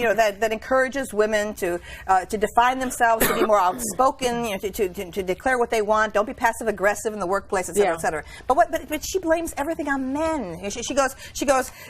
that encourages women to define themselves, to be more outspoken, to declare what they want. Don't be passive aggressive in the workplace, et cetera, et cetera. But she blames everything on men. She goes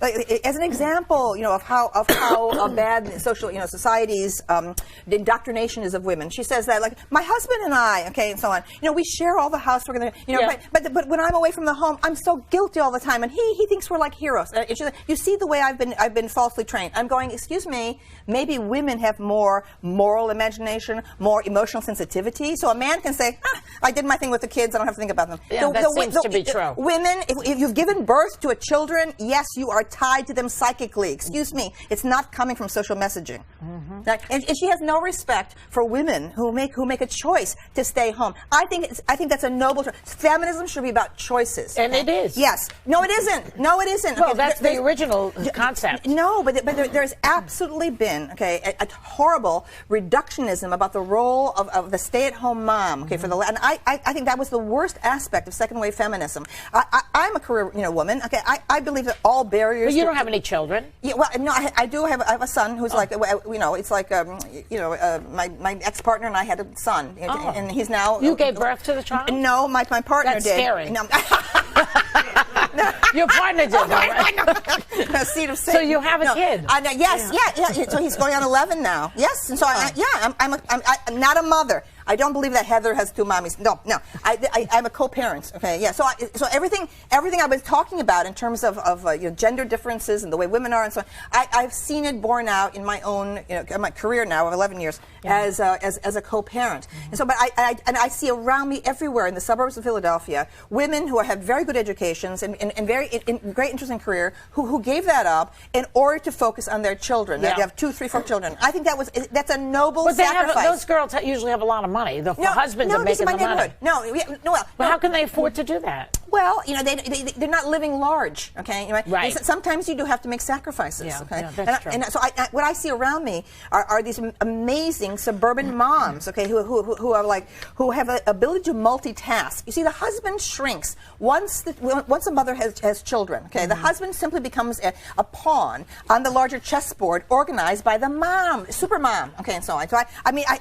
as an example, of how bad social society's indoctrination is of women. She says that, like, my husband and I, and so on. We share all the housework, but when I'm away from the home, I'm so guilty all the time, and he thinks we're like heroes. And she's like, you see the way I've been falsely trained. I'm going, excuse me, maybe women have more moral imagination, more emotional sensitivity. So a man can say, I did my thing with the kids, I don't have to think about them. Yeah, that seems to be true. Women, if you've given birth to children, yes, you are tied to them psychically. Excuse me, it's not coming from social messaging. And she has no respect for women who make a choice to stay home. I think that's a noble choice. Feminism should be about choices. And it is. Yes. No, it isn't. No, it isn't. Well, that's the original concept. No, but there's absolutely been a horrible reductionism about the role of the stay-at-home mom. And I think that was the worst aspect of second wave feminism. I'm a career woman. I believe that all barriers. But you don't have any children. Yeah, well, no, I do have a son who's like it's like my ex-partner and I had a son, and he's now. You gave birth to the child? No, my partner That's did. Scary. No. Your partner did, right? Seed of Satan. So you have a kid? Yes, yeah. So he's going on 11 now. Yes, and so I'm not a mother. I don't believe that Heather has two mommies. No. I'm a co-parent. Okay, yeah. So everything I was talking about in terms of gender differences and the way women are and so on, I've seen it borne out in my own my career now of 11 years as a co-parent. And so, but I see around me everywhere in the suburbs of Philadelphia women who have very good educations and very great interesting career who gave that up in order to focus on their children. They have 2, 3, 4 children. I think that's a noble sacrifice. Those girls usually have a lot of money. The husbands are making the money. But how can they afford to do that? Well, they're not living large, okay? Right. Sometimes you do have to make sacrifices, okay? Yeah, that's true. And so what I see around me are these amazing suburban moms, okay, who have an ability to multitask. You see, the husband shrinks once a mother has children, okay? The husband simply becomes a pawn on the larger chessboard organized by the mom, super mom, okay, and so on. So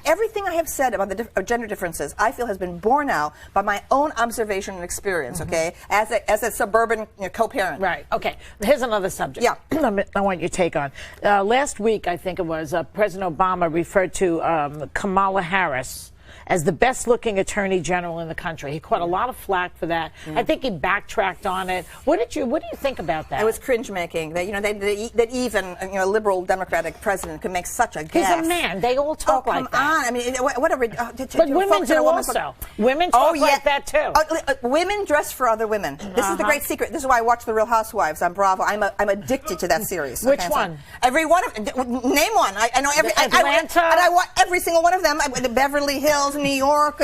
everything I have said about the gender differences, I feel has been borne out by my own observation and experience, okay? As a suburban co-parent. Right. Okay. Here's another subject. Yeah. I want your take on. Last week, I think it was, President Obama referred to Kamala Harris as the best-looking attorney general in the country. He caught a lot of flack for that. I think he backtracked on it. What do you think about that? It was cringe-making. That even a liberal Democratic president could make such a gaffe. He's a man. They all talk like that. Come on. I mean, what a but women do also. Women talk like that too. Women dress for other women. This is the great secret. This is why I watch The Real Housewives on Bravo. I'm addicted to that series. Which one? Every one of name one. I know every. Atlanta. And I watch every single one of them. The Beverly Hills, New York,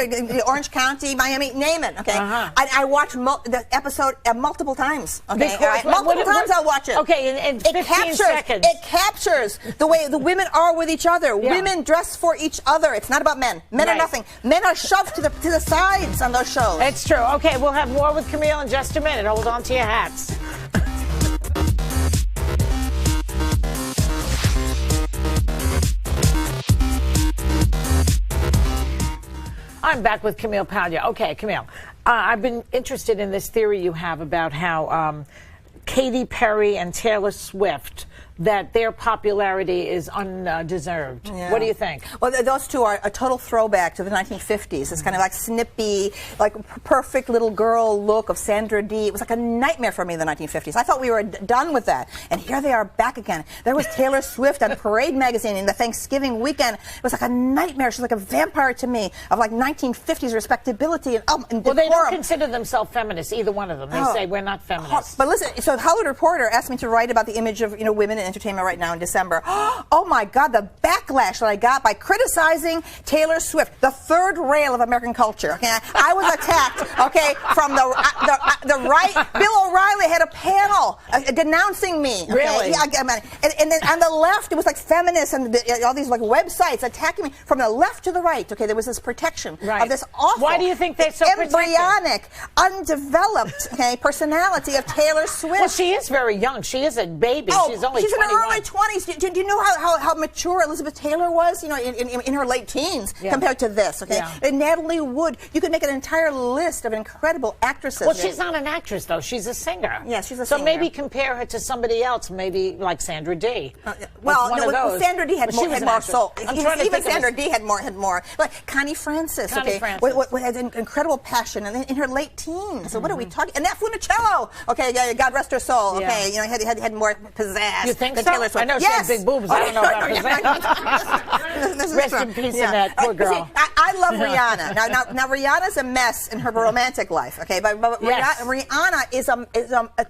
Orange County, Miami, name it. Okay, I watch the episode multiple times. Okay, multiple times I'll watch it. Okay, in 15 seconds. It captures the way the women are with each other. Yeah. Women dress for each other. It's not about men. Men are nothing. Men are shoved to the sides on those shows. It's true. Okay, we'll have more with Camille in just a minute. Hold on to your hats. I'm back with Camille Paglia. Okay, Camille, I've been interested in this theory you have about how Katy Perry and Taylor Swift, that their popularity is undeserved. Yeah. What do you think? Well, those two are a total throwback to the 1950s. It's kind of like snippy, like perfect little girl look of Sandra Dee. It was like a nightmare for me in the 1950s. I thought we were done with that. And here they are back again. There was Taylor Swift on Parade magazine in the Thanksgiving weekend. It was like a nightmare. She's like a vampire to me of like 1950s respectability and decorum. Well, they don't consider themselves feminists, either one of them. They say we're not feminists. But listen, so the Hollywood Reporter asked me to write about the image of women in entertainment right now in December. Oh my God, the backlash that I got by criticizing Taylor Swift, the third rail of American culture. Okay, I was attacked. Okay, from the right, Bill O'Reilly had a panel denouncing me. Okay? Really? Yeah, and then on the left, it was like feminists and all these like websites attacking me. From the left to the right, okay, there was this protection of this awful, why do you think they're so embryonic, undeveloped personality of Taylor Swift? Well, she is very young. She is a baby. She's only 21. She's in her early 20s. Do you know how mature Elizabeth Taylor was? You know, in her late teens compared to this. Okay, and Natalie Wood. You could make an entire list of incredible actresses. Well, she's not an actress though. She's a singer. Yeah, she's a singer. So maybe compare her to somebody else. Maybe like Sandra Dee. Sandra Dee had more soul. Even Sandra Dee had more. Like Connie Francis. With an incredible passion, and in her late teens. So what are we talking? And that Funicello. Okay, God rest her soul. Okay, you know, had more pizzazz. You think than so? Taylor Swift. I know she had big boobs. I don't know about pizzazz. Rest in peace in that poor girl. See, I love Rihanna. Now Rihanna's a mess in her romantic life. Okay, but Rihanna is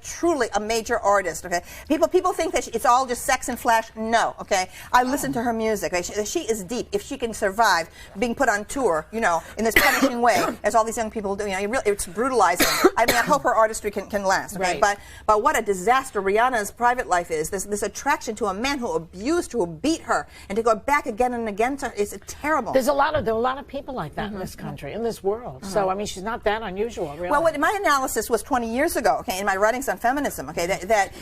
truly a major artist. Okay, people think that it's all just sex and flash. No. Okay, I listen to her music. Okay? She is deep. If she can survive being put on tour, you know, in this punishing way, as all these young people do, you know, it's brutalizing. I mean, I hope her artistry can last. Okay, but what a disaster Rihanna's private life is. This attraction to a man who abused, who beat her, and to go back again and again to is terrible. There are a lot of people like that in this country, in this world. So I mean, she's not that unusual, really. Well, my analysis was 20 years ago. Okay, in my writings on feminism. Okay, that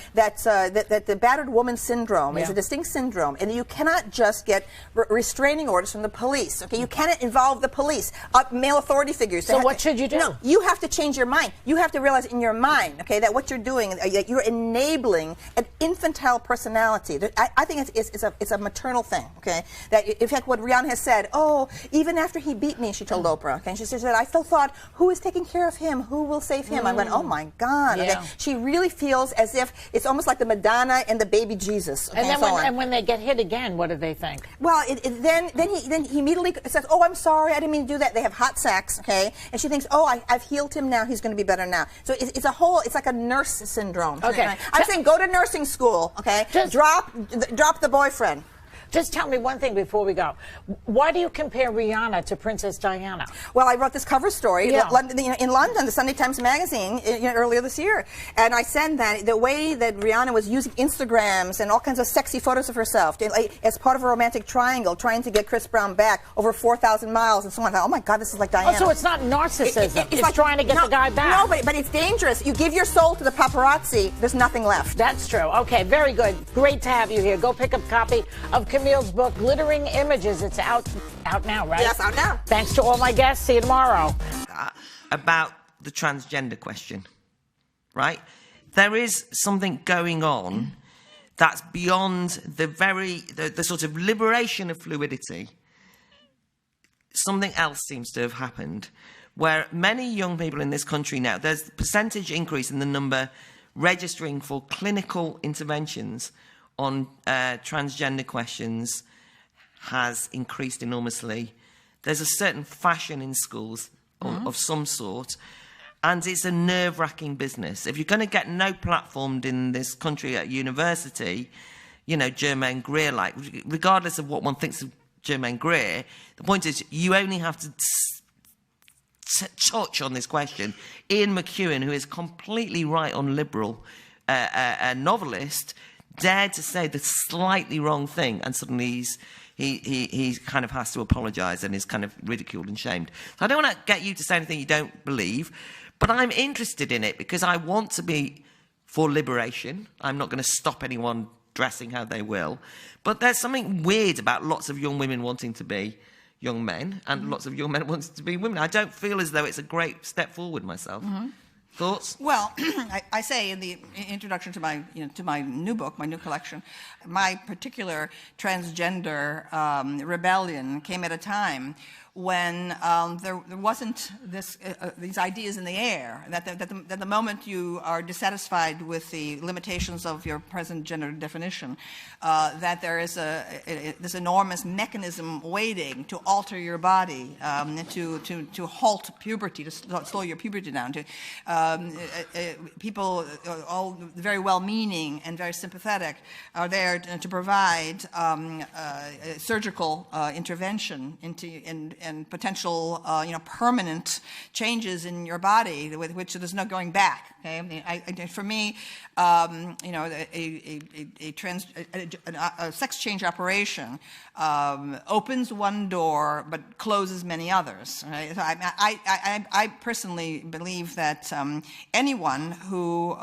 the battered woman syndrome is a distinct syndrome, and you cannot just get restraining orders from the police. Okay, you cannot involve the police, male authority figures. So what should you do? No, you have to change your mind. You have to realize in your mind, okay, that what you're doing, that you're enabling an infantile personality. I think it's a maternal thing. Okay, that in fact what Rihanna has said. Oh, even after he beat me, she told Oprah. Okay, and she said, I still thought, who is taking care of him? Who will save him? I went, oh my God. Okay, she really feels as if it's almost like the Madonna and the baby Jesus. Okay, and then when they get hit again, what do they think? Well, then he immediately says, oh, I'm sorry, I didn't mean to do that. They have hot sex, okay? And she thinks, oh, I've healed him now. He's going to be better now. So it's like a nurse syndrome. Okay. I'm saying go to nursing school, okay? Drop the boyfriend. Just tell me one thing before we go. Why do you compare Rihanna to Princess Diana? Well, I wrote this cover story in London, the Sunday Times Magazine, earlier this year. And I said that the way that Rihanna was using Instagrams and all kinds of sexy photos of herself as part of a romantic triangle, trying to get Chris Brown back over 4,000 miles and so on. Oh, my God, this is like Diana. Oh, so it's not narcissism. It's like trying to get the guy back. No, but it's dangerous. You give your soul to the paparazzi, there's nothing left. That's true. Okay, very good. Great to have you here. Go pick up a copy of Camille's book, Glittering Images. It's out now, right? Yes, out now. Thanks to all my guests. See you tomorrow. About the transgender question, right? There is something going on that's beyond the sort of liberation of fluidity. Something else seems to have happened, where many young people in this country now, there's a percentage increase in the number registering for clinical interventions on transgender questions has increased enormously. There's a certain fashion in schools of some sort, and it's a nerve-wracking business. If you're going to get no platformed in this country at university, you know, Germaine Greer, like, regardless of what one thinks of Germaine Greer, the point is you only have to touch on this question. Ian McEwan, who is completely right on liberal, a novelist, dared to say the slightly wrong thing, and suddenly he kind of has to apologise and is kind of ridiculed and shamed. So I don't want to get you to say anything you don't believe, but I'm interested in it because I want to be for liberation. I'm not going to stop anyone dressing how they will. But there's something weird about lots of young women wanting to be young men and lots of young men wanting to be women. I don't feel as though it's a great step forward myself. Thoughts? Well, I say in the introduction to my new book, my new collection, my particular transgender rebellion came at a time when there wasn't these ideas in the air, that the moment you are dissatisfied with the limitations of your present gender definition, that there is this enormous mechanism waiting to alter your body, to halt puberty, to slow your puberty down. People, all very well-meaning and very sympathetic, are there to provide surgical intervention and potential permanent changes in your body with which there's no going back. Okay, I mean, for me, a sex change operation opens one door but closes many others. Right? So I personally believe that anyone who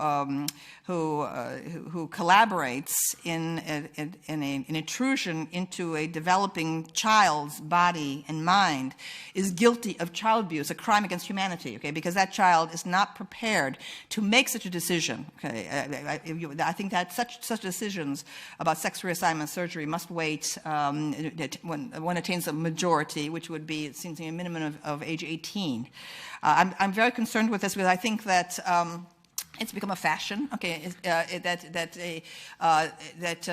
collaborates in an intrusion into a developing child's body and mind is guilty of child abuse, a crime against humanity. Okay, because that child is not prepared to make such a decision. Okay, I think that such decisions about sex reassignment surgery must wait when one attains a majority, which would be, it seems to me, a minimum of age 18. I'm very concerned with this because I think that it's become a fashion, okay, that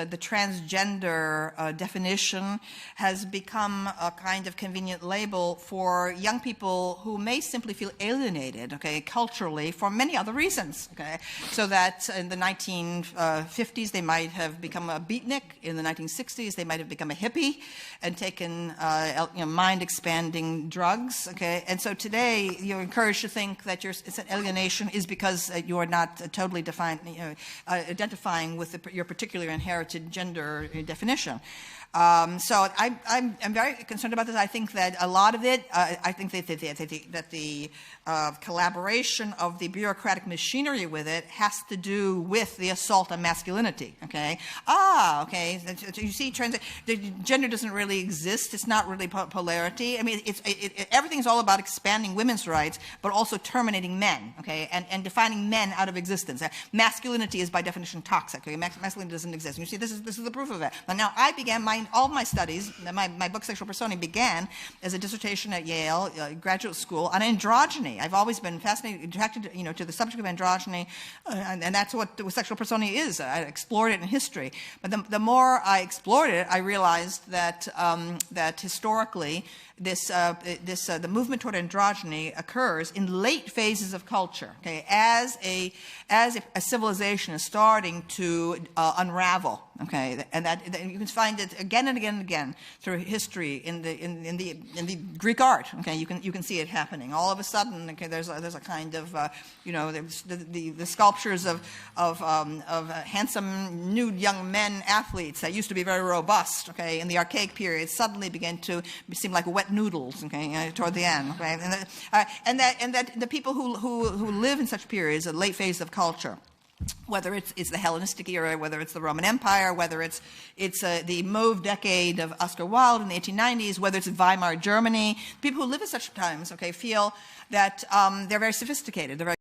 the transgender definition has become a kind of convenient label for young people who may simply feel alienated, okay, culturally for many other reasons, okay. So that in the 1950s they might have become a beatnik, in the 1960s they might have become a hippie and taken mind-expanding drugs, okay. And so today you're encouraged to think that it's an alienation is because you are not totally identifying with your particular inherited gender definition. So I'm very concerned about this. I think that a lot of it, I think that the collaboration of the bureaucratic machinery with it has to do with the assault on masculinity. Okay. Okay. So you see, the gender doesn't really exist. It's not really polarity. I mean, everything's all about expanding women's rights, but also terminating men. Okay, and defining men out of existence. Masculinity is by definition toxic. Okay, masculinity doesn't exist. And you see, this is the proof of it. Now I began all of my studies. My book Sexual Personae began as a dissertation at Yale graduate school on androgyny. I've always been fascinated, attracted, to the subject of androgyny, and that's what sexual personae is. I explored it in history, but the more I explored it, I realized that that historically, the movement toward androgyny occurs in late phases of culture. Okay, as a civilization is starting to unravel. Okay, and that you can find it again and again and again through history in the Greek art. Okay, you can see it happening. All of a sudden, okay, there's a kind of the sculptures of handsome nude young men athletes that used to be very robust. Okay, in the archaic period, suddenly began to seem like wet noodles. Okay, toward the end. Okay, and that the people who live in such periods, a late phase of culture, whether it's the Hellenistic era, whether it's the Roman Empire, whether it's the Mauve decade of Oscar Wilde in the 1890s, whether it's Weimar Germany, people who live at such times, okay, feel that they're very sophisticated, they're very